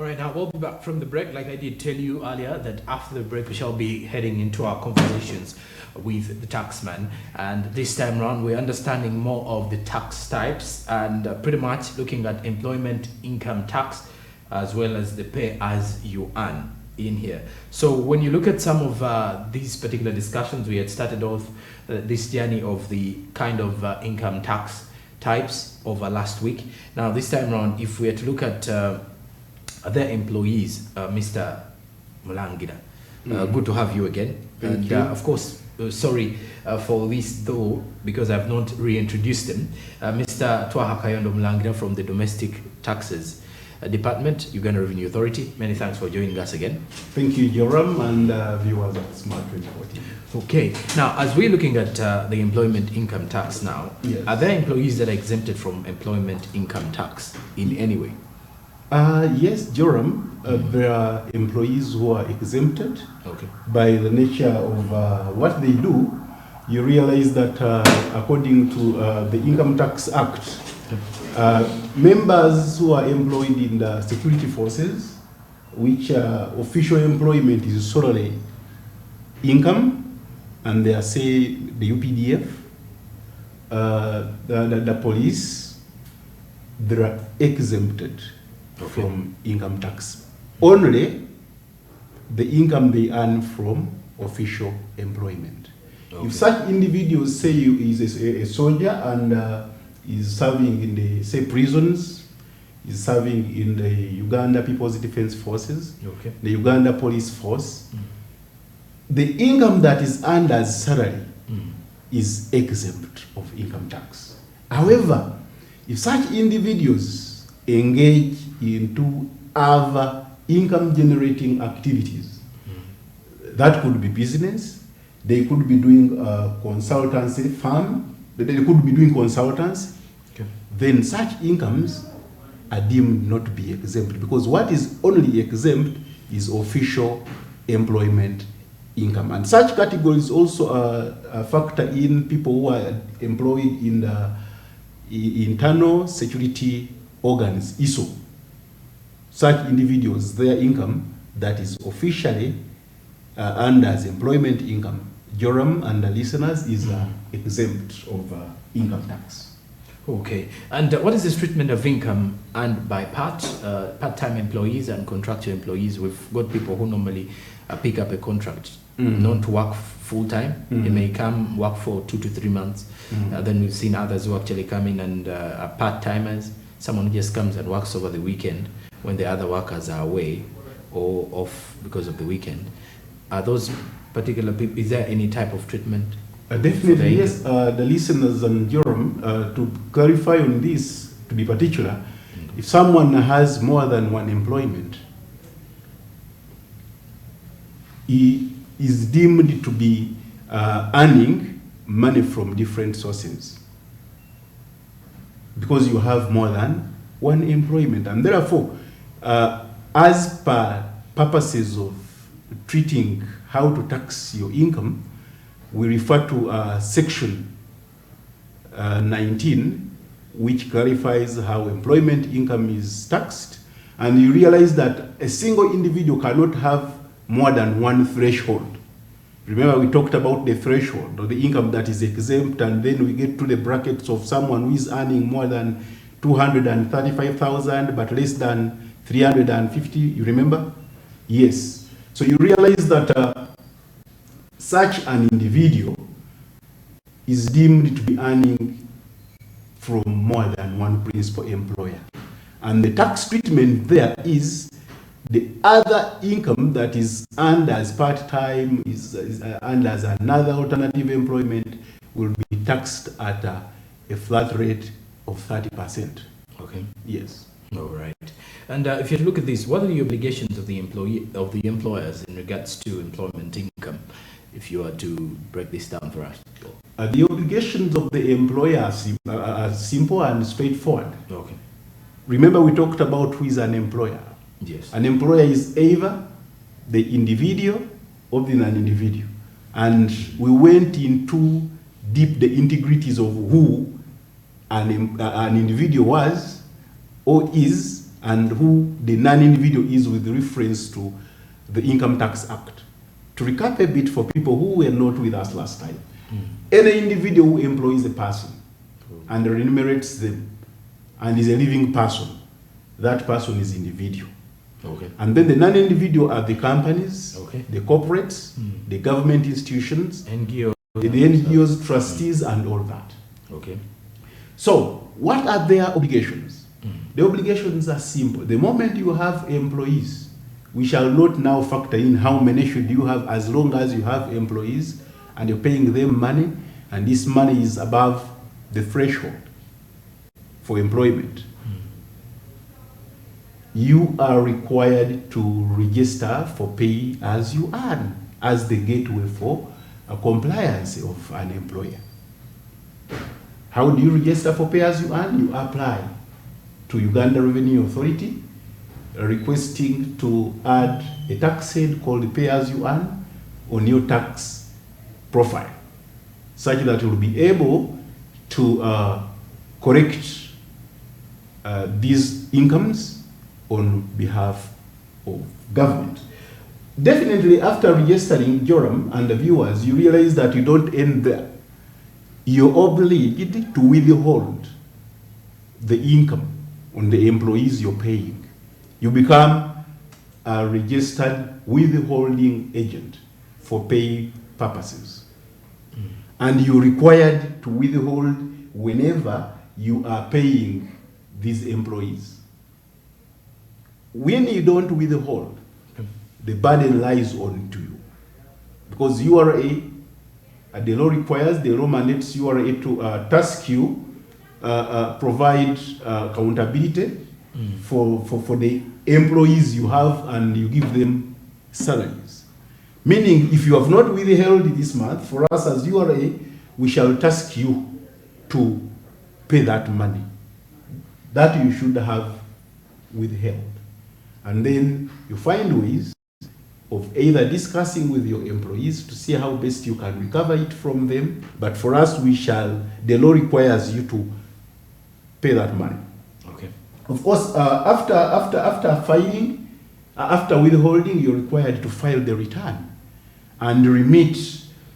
All right, now we'll be back from the break. Like I did tell you earlier, that after the break we shall be heading into our conversations with the taxman, and this time around we're understanding more of the tax types and pretty much looking at employment income tax as well as the pay as you earn in here. So when you look at some of these particular discussions, we had started off this journey of the kind of income tax types over last week. Now this time around, if we are to look at their employees, Mr. Mulangira, good to have you again. Thank you. Of course, sorry for this though, because I've not reintroduced him. Mr. TWAHA KAYONDO Mulangira from the Domestic Taxes Department, Uganda Revenue Authority. Many thanks for joining us again. Thank you, JORAM, and viewers of Smart 2014. Okay, now as we're looking at the employment income tax now, yes. Are there employees that are exempted from employment income tax in any way? Yes, JORAM, there are employees who are exempted. Okay. By the nature of what they do. You realize that according to the Income Tax Act, members who are employed in the security forces, which official employment is solely income, and they are, say, the UPDF, the police, they are exempted from income tax. Only the income they earn from official employment. Okay. If such individuals, say you is a soldier and is serving in the, say, prisons, is serving in the Uganda People's Defense Forces, okay, the Uganda Police Force, the income that is earned as salary is exempt of income tax. However, if such individuals engage into other income generating activities, that could be business, they could be doing consultancy firm, they could be doing consultants, okay, then such incomes are deemed not to be exempt, because what is only exempt is official employment income. And such categories also factor in people who are employed in the internal security organs, ISO. Such individuals, their income that is officially earned as employment income, JORAM and the listeners, is exempt of income tax. Okay, and what is this treatment of income earned by part-time employees and contractual employees? We've got people who normally pick up a contract, not to work full-time. They may come work for 2 to 3 months. Then we've seen others who actually come in and are part-timers. Someone who just comes and works over the weekend when the other workers are away or off because of the weekend. Are those particular people, is there any type of treatment? Definitely, yes. The listeners and JORAM, to clarify on this, to be particular, if someone has more than one employment, he is deemed to be earning money from different sources, because you have more than one employment. And therefore, as per purposes of treating how to tax your income, we refer to section 19, which clarifies how employment income is taxed. And you realize that a single individual cannot have more than one threshold. Remember, we talked about the threshold or the income that is exempt, and then we get to the brackets of someone who is earning more than 235,000 but less than 350. You remember? Yes. So you realize that such an individual is deemed to be earning from more than one principal employer. And the tax treatment there is the other income that is earned as part-time, is earned as another alternative employment, will be taxed at a flat rate of 30%. Okay. Yes. All right. And if you look at this, what are the obligations of the employers in regards to employment income, if you are to break this down for us? The obligations of the employer are simple and straightforward. Okay. Remember, we talked about who is an employer. Yes. An employer is either the individual or the non-individual. And we went into deep the integrities of who an individual was or is and who the non-individual is with reference to the Income Tax Act. To recap a bit for people who were not with us last time, any individual who employs a person and remunerates them and is a living person, that person is individual. Okay. And then the non-individual are the companies, Okay. the corporates, the government institutions, NGO. the NGOs, trustees, and all that. Okay. So, what are their obligations? The obligations are simple. The moment you have employees, we shall not now factor in how many should you have, as long as you have employees and you're paying them money, and this money is above the threshold for employment. You are required to register for pay as you earn as the gateway for a compliance of an employer. How do you register for pay as you earn? You apply to Uganda Revenue Authority requesting to add a tax head called pay as you earn on your tax profile, such that you will be able to correct these incomes on behalf of government. Definitely after registering JORAM and the viewers, you realize that you don't end there. You're obliged to withhold the income on the employees you're paying. You become a registered withholding agent for pay purposes. And you're required to withhold whenever you are paying these employees. When you don't withhold, the burden lies on to you. Because URA, the law requires, the law mandates URA to task you, provide accountability for the employees you have, and you give them salaries. Meaning, if you have not withheld this month, for us as URA, we shall task you to pay that money that you should have withheld. And then you find ways of either discussing with your employees to see how best you can recover it from them. But for us, the law requires you to pay that money. Okay. Of course, after filing, after withholding, you're required to file the return and remit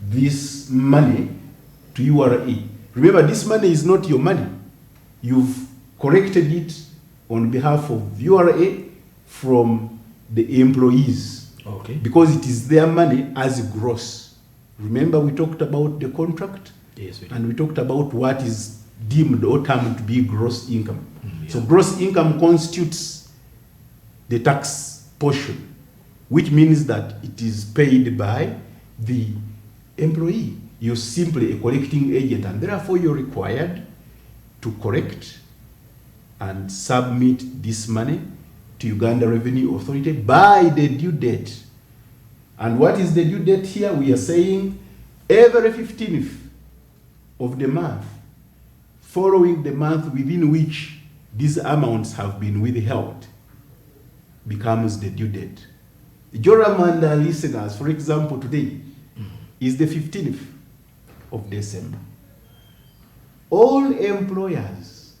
this money to URA. Remember, this money is not your money. You've corrected it on behalf of URA from the employees. Okay. Because it is their money as gross. Remember, we talked about the contract? Yes, we did. And we talked about what is deemed or termed to be gross income. Yeah. So gross income constitutes the tax portion, which means that it is paid by the employee. You're simply a collecting agent, and therefore you're required to correct and submit this money to Uganda Revenue Authority by the due date. And what is the due date here? We are saying every 15th of the month, following the month within which these amounts have been withheld, becomes the due date. JORAM and listeners, for example, today is the 15th of December. All employers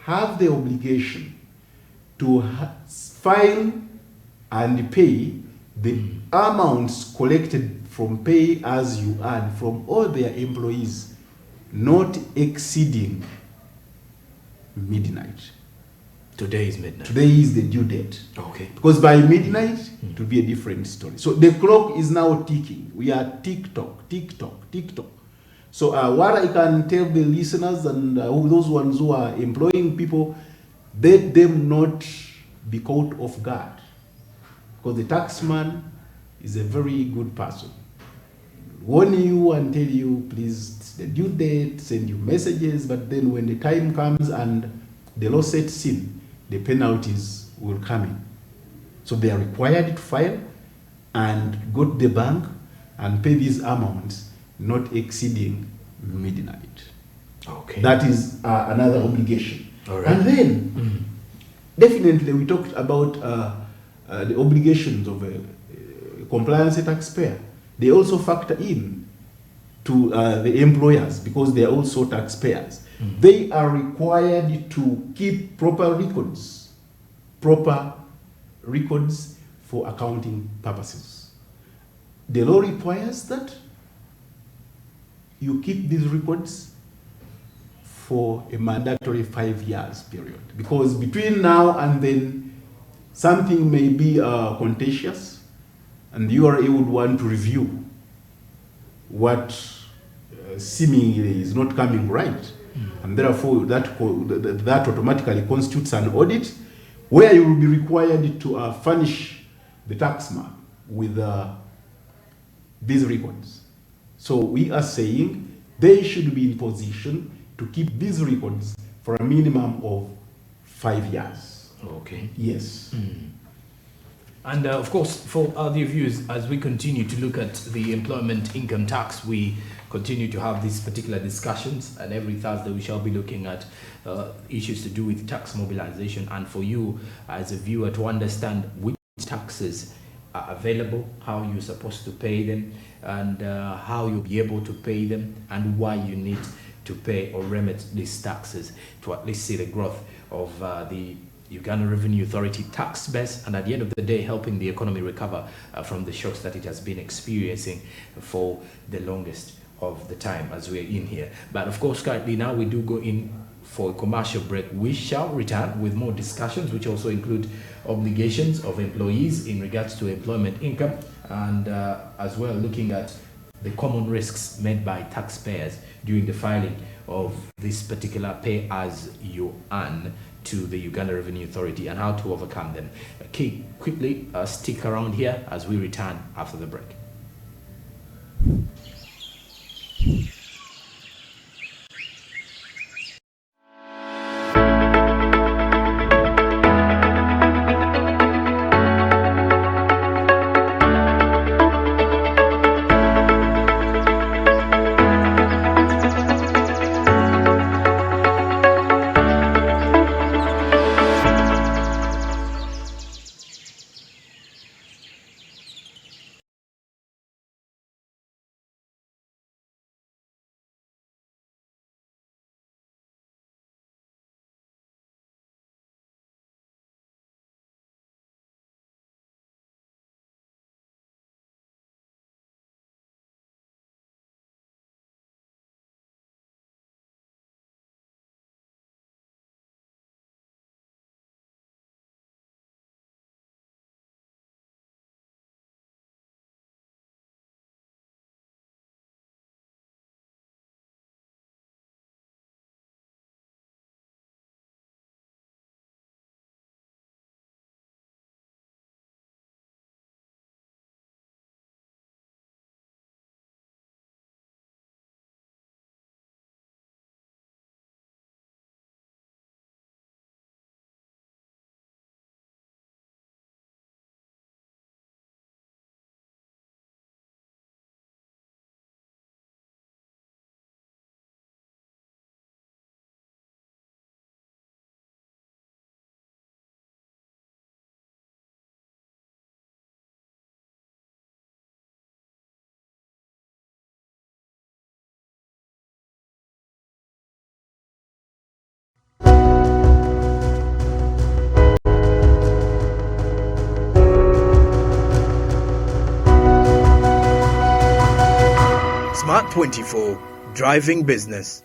have the obligation to file and pay the amounts collected from pay as you earn from all their employees, not exceeding midnight. Today is midnight. Today is the due date. Okay. Because by midnight, it will be a different story. So the clock is now ticking. We are tick-tock, tick-tock, tick-tock. So what I can tell the listeners and those ones who are employing people, let them not be caught off guard. Because the taxman is a very good person. Warn you and tell you, please, it's the due date, send you messages, but then when the time comes and the law sets in, the penalties will come in. So they are required to file and go to the bank and pay these amounts, not exceeding midnight. Okay. That is another obligation. All right. And then, definitely, we talked about the obligations of a compliance taxpayer. They also factor in to the employers because they are also taxpayers. They are required to keep proper records proper records for accounting purposes. The law requires that you keep these records for a mandatory 5 years period, because between now and then something may be contentious, and the URA would want to review what seemingly is not coming right, and therefore that automatically constitutes an audit where you will be required to furnish the taxman with these records. So we are saying they should be in position to keep these records for a minimum of 5 years. Okay. Yes. And of course, for other views, as we continue to look at the employment income tax, we continue to have these particular discussions, and every Thursday we shall be looking at issues to do with tax mobilization, and for you as a viewer to understand which taxes are available, how you're supposed to pay them, and how you'll be able to pay them, and why you need to pay or remit these taxes to at least see the growth of the Uganda Revenue Authority tax base, and at the end of the day helping the economy recover from the shocks that it has been experiencing for the longest of the time as we're in here. But of course, currently now we do go in for a commercial break. We shall return with more discussions, which also include obligations of employees in regards to employment income, and as well looking at the common risks made by taxpayers during the filing of this particular pay as you earn to the Uganda Revenue Authority, and how to overcome them. Quickly stick around here as we return after the break. Smart 24, driving business.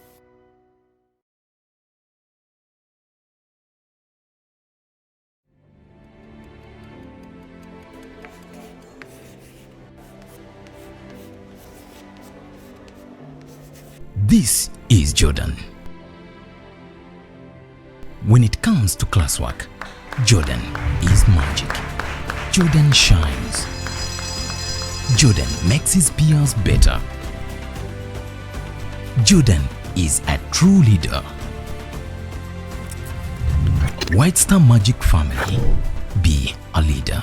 This is Jordan. When it comes to classwork, Jordan is magic. Jordan shines. Jordan makes his peers better. Jordan is a true leader. White Star Magic family, be a leader,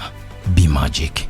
be magic.